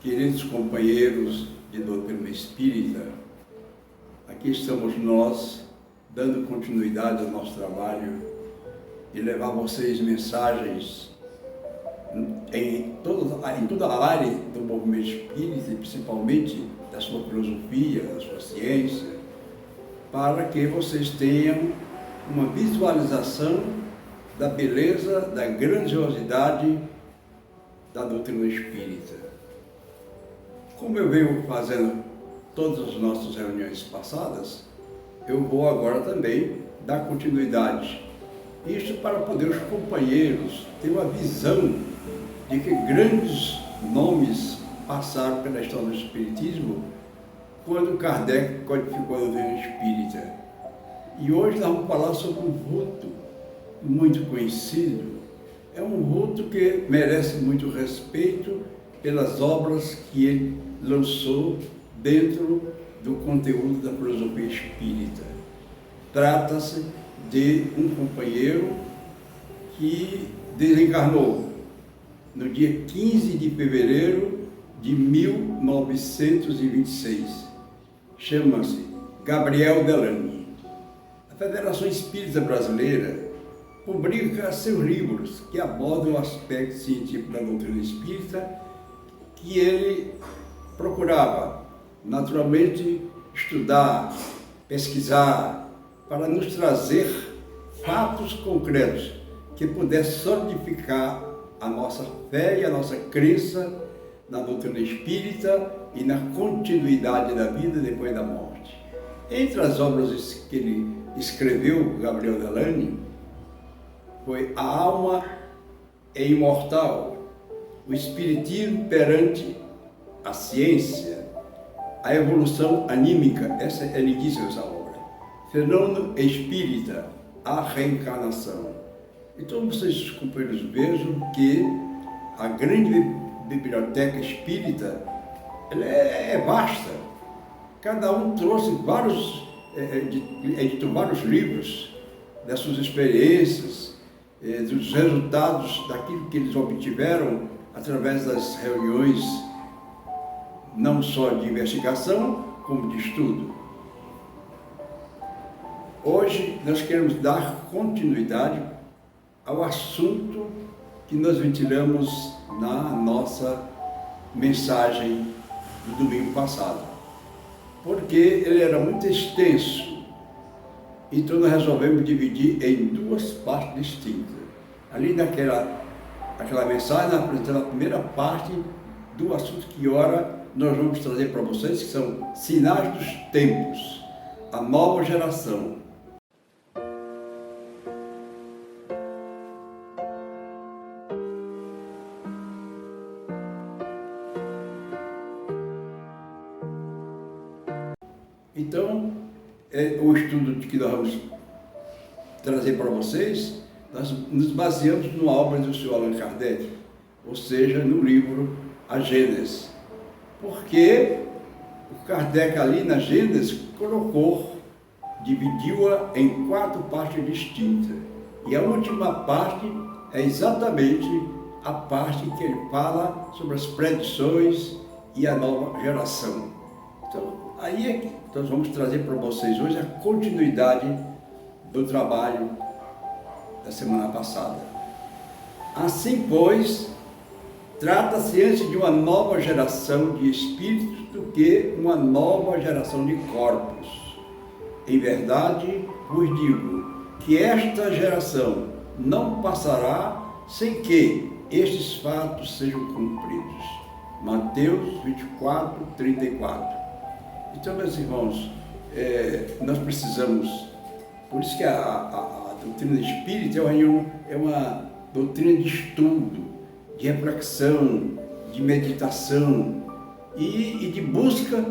Queridos companheiros de doutrina espírita, aqui estamos nós, dando continuidade ao nosso trabalho de levar a vocês mensagens em toda a área do movimento espírita, e principalmente da sua filosofia, da sua ciência, para que vocês tenham uma visualização da beleza, da grandiosidade da doutrina espírita. Como eu venho fazendo todas as nossas reuniões passadas, eu vou agora também dar continuidade. Isto para poder os companheiros terem uma visão de que grandes nomes passaram pela história do Espiritismo quando Kardec codificou a doutrina espírita. E hoje nós vamos falar sobre um vulto muito conhecido. É um vulto que merece muito respeito pelas obras que ele lançou dentro do conteúdo da filosofia espírita. Trata-se de um companheiro que desencarnou no dia 15 de fevereiro de 1926. Chama-se Gabriel Delany. A Federação Espírita Brasileira publica seus livros que abordam o aspecto científico da doutrina espírita, que ele procurava naturalmente estudar, pesquisar, para nos trazer fatos concretos que pudessem solidificar a nossa fé e a nossa crença na doutrina espírita e na continuidade da vida depois da morte. Entre as obras que ele escreveu, Gabriel Delany, foi A Alma é Imortal, o Espiritismo perante a Ciência, a Evolução Anímica, essa é lindíssima essa obra, Fenômeno Espírita, a Reencarnação. Então vocês, companheiros, vejam que a grande biblioteca espírita ela é vasta. Cada um trouxe editou vários livros das suas experiências, dos resultados daquilo que eles obtiveram através das reuniões, não só de investigação, como de estudo. Hoje nós queremos dar continuidade ao assunto que nós ventilamos na nossa mensagem do domingo passado, porque ele era muito extenso. Então nós resolvemos dividir em duas partes distintas. Ali naquela mensagem, nós apresentamos a primeira parte do assunto que ora nós vamos trazer para vocês, que são sinais dos tempos, a nova geração. Então, o estudo que nós vamos trazer para vocês, nós nos baseamos numa obra do Sr. Allan Kardec, ou seja, no livro A Gênese. Porque o Kardec ali na Gênese dividiu-a em 4 partes distintas. E a última parte é exatamente a parte que ele fala sobre as predições e a nova geração. Então, aí é que nós vamos trazer para vocês hoje a continuidade do trabalho da semana passada. Assim, pois, trata-se antes de uma nova geração de espíritos do que uma nova geração de corpos. Em verdade, vos digo que esta geração não passará sem que estes fatos sejam cumpridos. Mateus 24, 34. Então, meus irmãos, nós precisamos, por isso que a doutrina espírita é uma doutrina de estudo, de reflexão, de meditação e de busca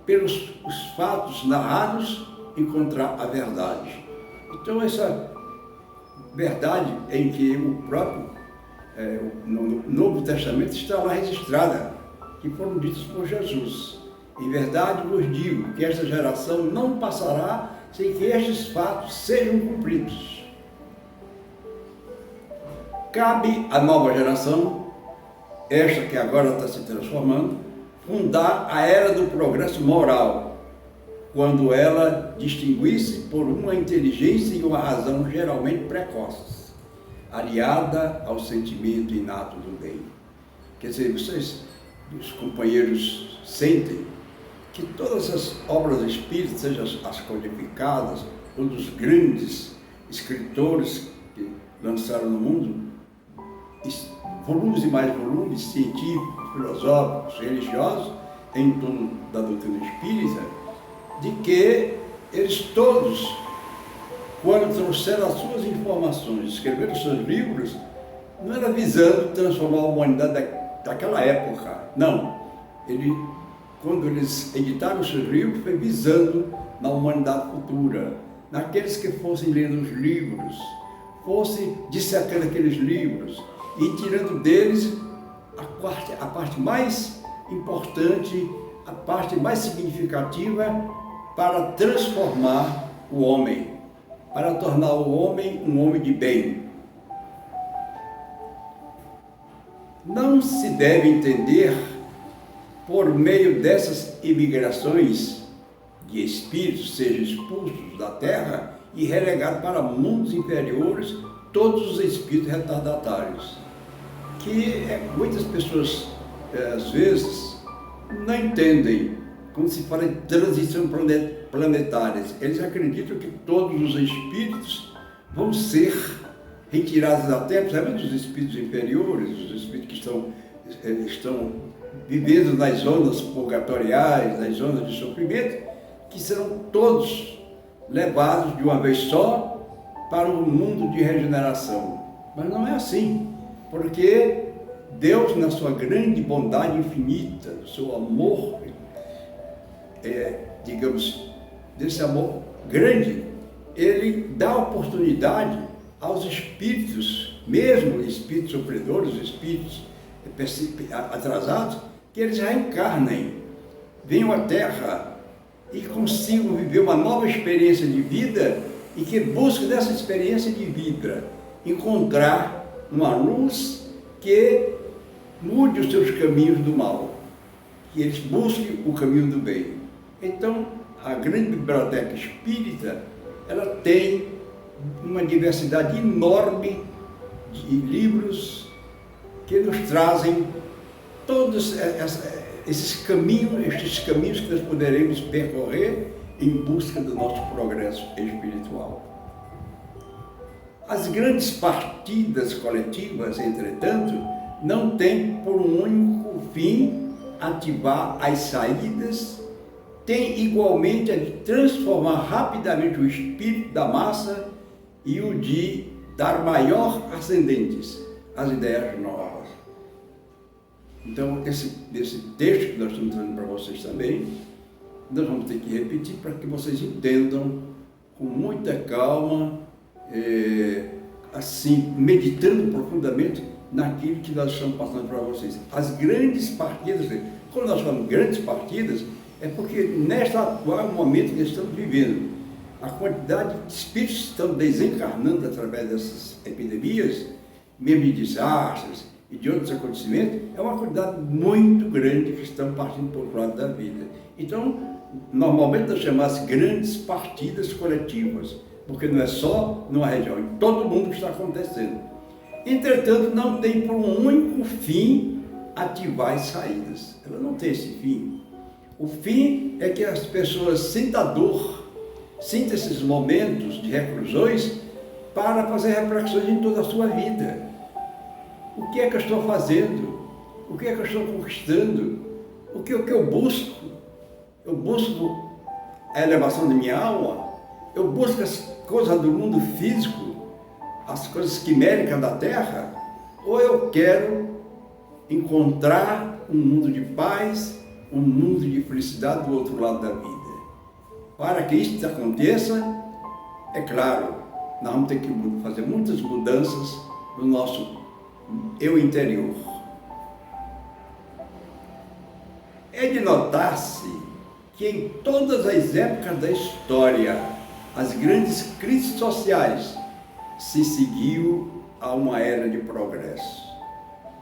pelos os fatos narrados, encontrar a verdade. Então, essa verdade em que o próprio no Novo Testamento está lá registrada, que foram ditos por Jesus. Em verdade vos digo que esta geração não passará sem que estes fatos sejam cumpridos. Cabe à nova geração esta que agora está se transformando, fundar a era do progresso moral, quando ela distinguisse por uma inteligência e uma razão geralmente precoces, aliada ao sentimento inato do bem. Quer dizer, vocês, os companheiros, sentem que todas as obras espíritas, sejam as codificadas, ou dos grandes escritores que lançaram no mundo, volumes e mais volumes, científicos, filosóficos, religiosos, em torno da doutrina espírita, de que eles todos, quando trouxeram as suas informações, escreveram os seus livros, não era visando transformar a humanidade daquela época, não. Quando eles editaram os seus livros, foi visando na humanidade futura, naqueles que fossem lendo os livros, fossem dissecando aqueles livros e tirando deles a parte mais importante, a parte mais significativa para transformar o homem, para tornar o homem um homem de bem. Não se deve entender por meio dessas imigrações de espíritos, sejam expulsos da terra e relegados para mundos inferiores, todos os espíritos retardatários. Que muitas pessoas, às vezes, não entendem quando se fala de transição planetária. Eles acreditam que todos os espíritos vão ser retirados da terra, principalmente os espíritos inferiores, os espíritos que estão vivendo nas zonas purgatoriais, nas zonas de sofrimento, que serão todos levados de uma vez só para um mundo de regeneração. Mas não é assim, porque Deus, na sua grande bondade infinita, no seu amor, digamos, desse amor grande, Ele dá oportunidade aos espíritos, mesmo espíritos sofredores, espíritos atrasados, que eles reencarnem, venham à Terra e consigam viver uma nova experiência de vida e que busquem dessa experiência de vida encontrar uma luz que mude os seus caminhos do mal, que eles busquem o caminho do bem. Então, a grande biblioteca espírita, ela tem uma diversidade enorme de livros que nos trazem todos estes caminhos que nós poderemos percorrer em busca do nosso progresso espiritual. As grandes partidas coletivas, entretanto, não têm por um único fim ativar as saídas, tem igualmente a de transformar rapidamente o espírito da massa e o de dar maior ascendentes às ideias novas. Então, esse texto que nós estamos trazendo para vocês também, nós vamos ter que repetir para que vocês entendam com muita calma, assim, meditando profundamente naquilo que nós estamos passando para vocês. As grandes partidas, quando nós falamos grandes partidas, é porque neste atual momento que estamos vivendo, a quantidade de espíritos que estão desencarnando através dessas epidemias, mesmo de desastres e de outros acontecimentos, é uma quantidade muito grande que estão partindo por outro lado da vida. Então, normalmente nós chamamos grandes partidas coletivas, porque não é só numa região, em todo mundo que está acontecendo. Entretanto, não tem por um único fim ativar as saídas. Ela não tem esse fim. O fim é que as pessoas sintam a dor, sintam esses momentos de reclusões para fazer reflexões em toda a sua vida. O que é que eu estou fazendo? O que é que eu estou conquistando? O que eu busco? Eu busco a elevação da minha alma? Eu busco as coisas do mundo físico, as coisas quiméricas da Terra? Ou eu quero encontrar um mundo de paz, um mundo de felicidade do outro lado da vida? Para que isso aconteça, é claro, nós vamos ter que fazer muitas mudanças no nosso eu interior. É de notar-se que em todas as épocas da história, as grandes crises sociais se seguiu a uma era de progresso.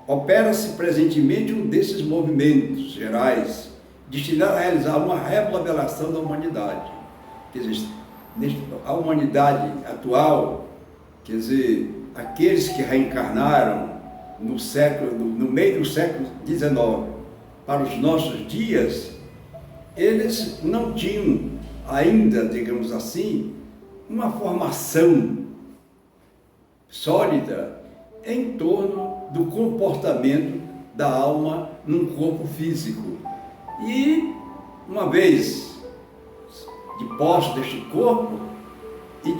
opera-se presentemente um desses movimentos gerais destinado a realizar uma remodelação da humanidade. Quer dizer, a humanidade atual, quer dizer, aqueles que reencarnaram no meio do século XIX para os nossos dias, eles não tinham ainda, digamos assim, uma formação sólida em torno do comportamento da alma num corpo físico. E, uma vez de posse deste corpo e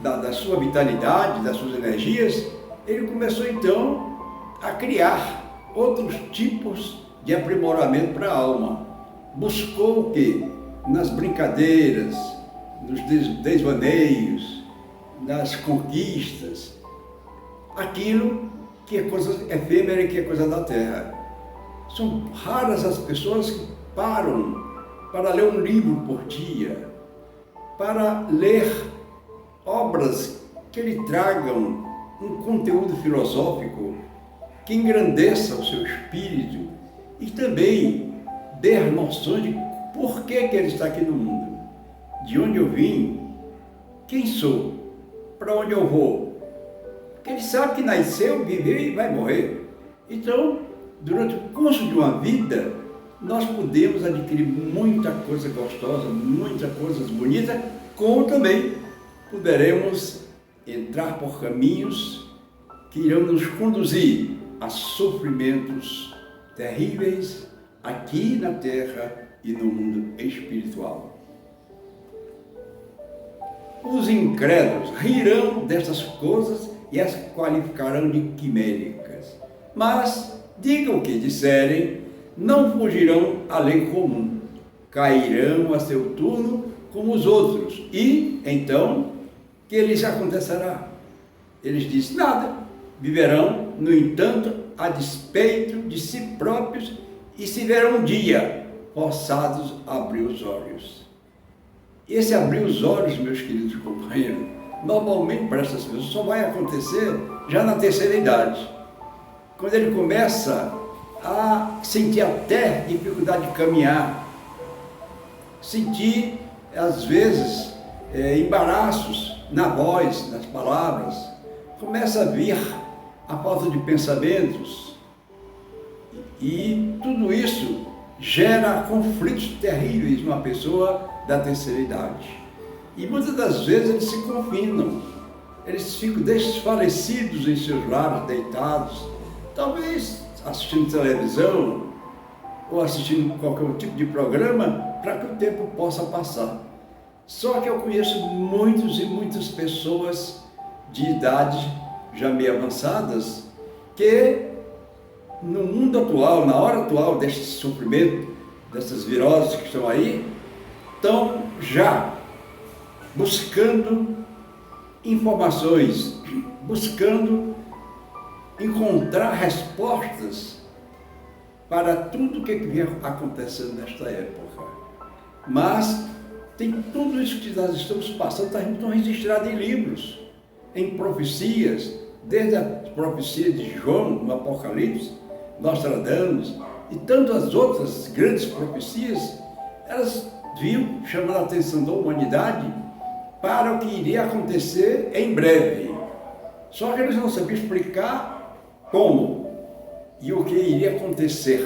da sua vitalidade, das suas energias, ele começou então a criar outros tipos de aprimoramento para a alma. Buscou o quê? Nas brincadeiras, nos desvaneios, nas conquistas, aquilo que é coisa efêmera e que é coisa da terra. São raras as pessoas que param para ler um livro por dia, para ler obras que lhe tragam um conteúdo filosófico que engrandeça o seu espírito e também dê noções de por que ele está aqui no mundo, de onde eu vim, quem sou, para onde eu vou. Porque ele sabe que nasceu, viveu e vai morrer. Então, durante o curso de uma vida, nós podemos adquirir muita coisa gostosa, muita coisa bonita, como também poderemos entrar por caminhos que irão nos conduzir a sofrimentos terríveis aqui na terra e no mundo espiritual. Os incrédulos rirão dessas coisas e as qualificarão de quiméricas. Mas, digam o que disserem, não fugirão à lei comum, cairão a seu turno como os outros. E, então, que lhes acontecerá? Eles dizem nada, viverão, no entanto, a despeito de si próprios e se verão um dia forçados a abrir os olhos. Esse abrir os olhos, meus queridos companheiros, normalmente para essas pessoas só vai acontecer já na terceira idade, quando ele começa a sentir até dificuldade de caminhar, sentir, às vezes, embaraços na voz, nas palavras, começa a vir a falta de pensamentos e tudo isso gera conflitos terríveis numa pessoa da terceira idade. E muitas das vezes eles se confinam, eles ficam desfalecidos em seus lares, deitados, talvez assistindo televisão ou assistindo qualquer tipo de programa para que o tempo possa passar. Só que eu conheço muitos e muitas pessoas de idade já meio avançadas que no mundo atual, na hora atual deste sofrimento, dessas viroses que estão aí, estão já buscando informações, buscando encontrar respostas para tudo o que vem acontecendo nesta época. Mas tem tudo isso que nós estamos passando, está registrado em livros, em profecias, desde a profecia de João, no Apocalipse, Nostradamus e tantas outras grandes profecias, elas vinham chamando a atenção da humanidade para o que iria acontecer em breve. Só que eles não sabiam explicar como e o que iria acontecer.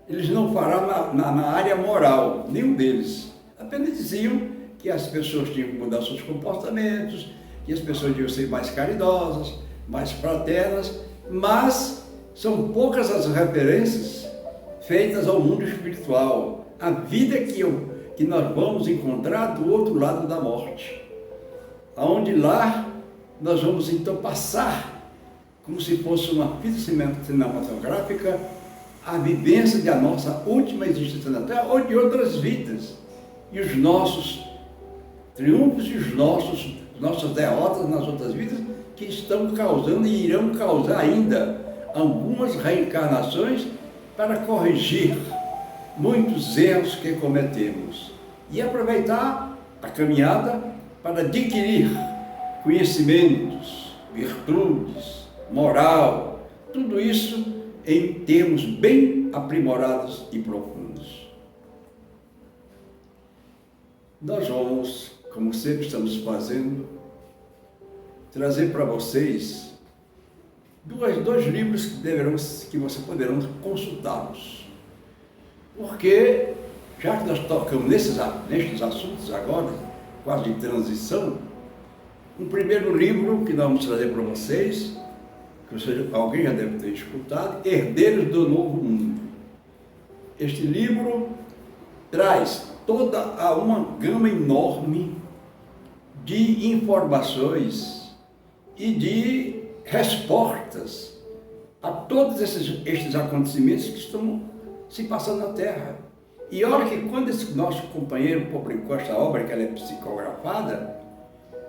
Eles não falaram na área moral, nenhum deles. Apenas diziam que as pessoas tinham que mudar seus comportamentos, que as pessoas deviam ser mais caridosas, mais fraternas, mas são poucas as referências feitas ao mundo espiritual, a vida que nós vamos encontrar do outro lado da morte, aonde lá nós vamos então passar, como se fosse uma fita cinematográfica, a vivência da nossa última existência na Terra ou de outras vidas, e os nossos triunfos e os nossas derrotas nas outras vidas que estão causando e irão causar ainda algumas reencarnações para corrigir muitos erros que cometemos e aproveitar a caminhada para adquirir conhecimentos, virtudes, moral, tudo isso em termos bem aprimorados e profundos. Nós vamos, como sempre estamos fazendo, trazer para vocês dois livros que vocês poderão consultá-los. Porque, já que nós tocamos nestes assuntos agora, quase de transição, um primeiro livro que nós vamos trazer para vocês, que alguém já deve ter escutado, Herdeiros do Novo Mundo. Este livro traz toda uma gama enorme de informações e de respostas a todos estes acontecimentos que estão se passando na Terra. E olha que quando esse nosso companheiro publicou esta obra, que ela é psicografada,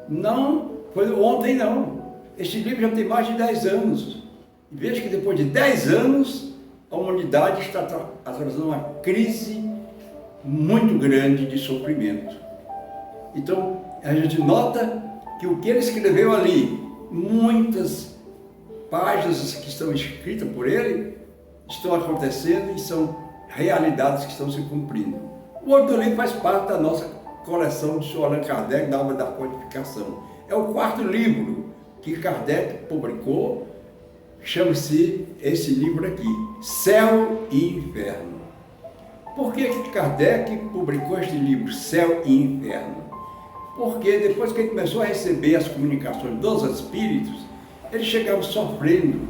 não foi ontem não. Este livro já tem mais de 10 anos. E veja que depois de 10 anos, a humanidade está atravessando uma crise muito grande de sofrimento. Então, a gente nota que o que ele escreveu ali, muitas páginas que estão escritas por ele, estão acontecendo e são realidades que estão se cumprindo. O outro livro faz parte da nossa coleção de Allan Kardec, da obra da codificação. É o quarto livro que Kardec publicou, chama-se esse livro aqui, Céu e Inferno. Por que Kardec publicou este livro, Céu e Inferno? Porque depois que ele começou a receber as comunicações dos espíritos, eles chegavam sofrendo,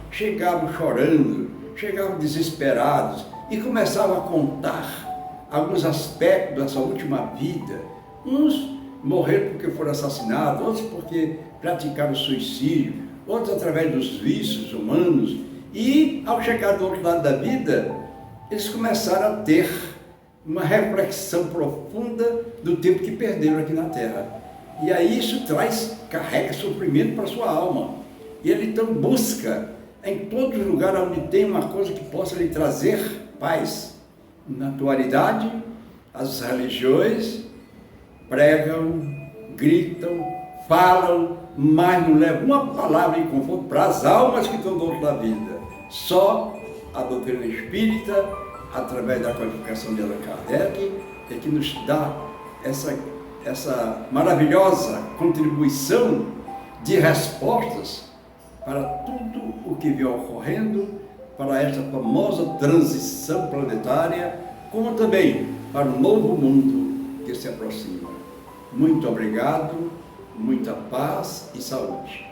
chegavam chorando, chegavam desesperados e começavam a contar alguns aspectos da sua última vida. Uns morreram porque foram assassinados, outros porque praticaram suicídio, outros através dos vícios humanos. E ao chegar do outro lado da vida, eles começaram a ter uma reflexão profunda do tempo que perderam aqui na Terra. E aí isso carrega sofrimento para a sua alma. E ele então busca em todos os lugares onde tem uma coisa que possa lhe trazer paz. Na atualidade, as religiões pregam, gritam, falam, mas não levam uma palavra de conforto para as almas que estão do outro da vida. Só a doutrina espírita, através da codificação de Allan Kardec, é que nos dá essa maravilhosa contribuição de respostas para tudo o que vem ocorrendo, para esta famosa transição planetária, como também para o novo mundo que se aproxima. Muito obrigado, muita paz e saúde.